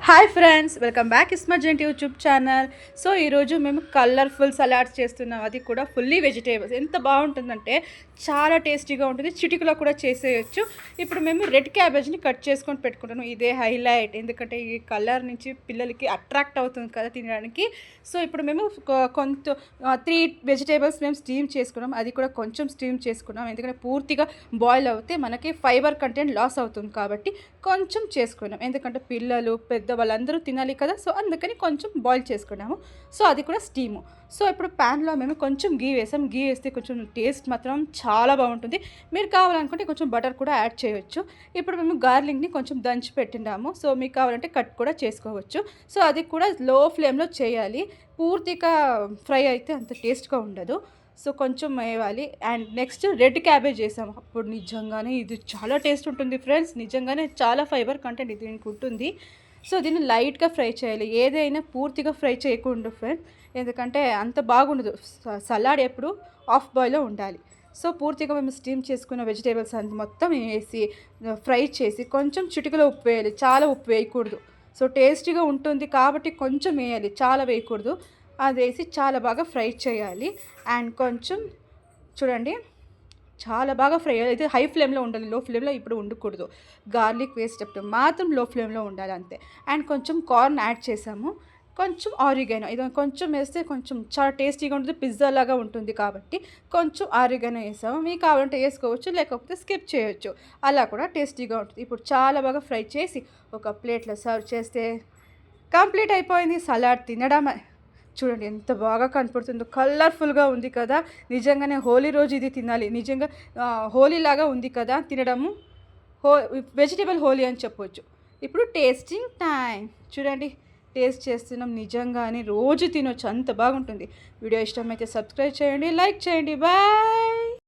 Hi friends, welcome back ఇస్మర్జెంట్ YouTube channel. So ఈరోజు మేము కలర్ఫుల్ సలాడ్స్ చేస్తున్నాం, అది కూడా ఫుల్లీ వెజిటేబుల్స్. ఎంత బాగుంటుందంటే చాలా టేస్టీగా ఉంటుంది, చిటికలో కూడా చేసేయచ్చు. ఇప్పుడు మేము రెడ్ క్యాబేజ్ని కట్ చేసుకొని పెట్టుకుంటాము. ఇదే హైలైట్, ఎందుకంటే ఈ కలర్ నుంచి పిల్లలకి అట్రాక్ట్ అవుతుంది కదా తినడానికి. సో ఇప్పుడు మేము కొంత 3 వెజిటేబుల్స్ మేము స్టీమ్ చేసుకున్నాం, అది కూడా కొంచెం స్టీమ్ చేసుకున్నాం. ఎందుకంటే పూర్తిగా బాయిల్ అవుతే మనకి ఫైబర్ కంటెంట్ లాస్ అవుతుంది కాబట్టి కొంచెం చేసుకున్నాం. ఎందుకంటే పిల్లలు పెద్ద వాళ్ళందరూ తినాలి కదా, సో అందుకని కొంచెం బాయిల్ చేసుకున్నాము. సో అది కూడా స్టీము. సో ఇప్పుడు ప్యాన్లో మేము కొంచెం గీ వేసాం. గీ వేస్తే కొంచెం టేస్ట్ మాత్రం చాలా బాగుంటుంది. మీరు కావాలనుకుంటే కొంచెం బటర్ కూడా యాడ్ చేయొచ్చు. ఇప్పుడు మేము గార్లిక్ని కొంచెం దంచి పెట్టినాము. సో మీకు కావాలంటే కట్ కూడా చేసుకోవచ్చు. సో అది కూడా లో ఫ్లేమ్లో చేయాలి. పూర్తిగా ఫ్రై అయితే అంత టేస్ట్గా ఉండదు. సో కొంచెం వేయాలి. అండ్ నెక్స్ట్ రెడ్ క్యాబేజ్ వేసాము. అప్పుడు నిజంగానే ఇది చాలా టేస్ట్ ఉంటుంది ఫ్రెండ్స్. నిజంగానే చాలా ఫైబర్ కంటెంట్ ఇది దీనికి ఉంటుంది. సో దీన్ని లైట్గా ఫ్రై చేయాలి. ఏదైనా పూర్తిగా ఫ్రై చేయకూడదు ఫ్రెండ్స్, ఎందుకంటే అంత బాగుండదు. సలాడ్ ఎప్పుడు ఆఫ్ బాయిల్లో ఉండాలి. సో పూర్తిగా మేము స్టీమ్ చేసుకున్న వెజిటేబుల్స్ అంత మొత్తం వేసి ఫ్రై చేసి కొంచెం చిటికలో ఉప్పు వేయాలి. చాలా ఉప్పు వేయకూడదు. సో టేస్టీగా ఉంటుంది కాబట్టి కొంచెం వేయాలి, చాలా వేయకూడదు. అది వేసి చాలా బాగా ఫ్రై చేయాలి. అండ్ కొంచెం చూడండి, చాలా బాగా ఫ్రై అయ్యాలి. అయితే హై ఫ్లేమ్లో ఉండాలి, లో ఫ్లేమ్లో ఇప్పుడు ఉండకూడదు. గార్లిక్ వేసేటప్పుడు మాత్రం లో ఫ్లేమ్లో ఉండాలి అంతే. అండ్ కొంచెం కార్న్ యాడ్ చేసాము, కొంచెం ఆరిగానో. ఇది కొంచెం వేస్తే కొంచెం చాలా టేస్టీగా ఉంటుంది, పిజ్జా లాగా ఉంటుంది కాబట్టి కొంచెం ఆరిగానో వేసాము. మీకు కావాలంటే వేసుకోవచ్చు, లేకపోతే స్కిప్ చేయొచ్చు, అలా కూడా టేస్టీగా ఉంటుంది. ఇప్పుడు చాలా బాగా ఫ్రై చేసి ఒక ప్లేట్లో సర్వ్ చేస్తే కంప్లీట్ అయిపోయింది సలాడ్. తినడమే చూడండి ఎంత బాగా కనపడుతుందో, కలర్ఫుల్గా ఉంది కదా. నిజంగానే హోలీ రోజు ఇది తినాలి. నిజంగా హోలీ లాగా ఉంది కదా తినడము. వెజిటేబుల్ హోలీ అని చెప్పొచ్చు. ఇప్పుడు టేస్టింగ్ టైం. చూడండి, టేస్ట్ చేస్తున్నాం. నిజంగానే రోజు తినొచ్చు, అంత బాగుంటుంది. వీడియో ఇష్టమైతే సబ్స్క్రైబ్ చేయండి, లైక్ చేయండి. బాయ్.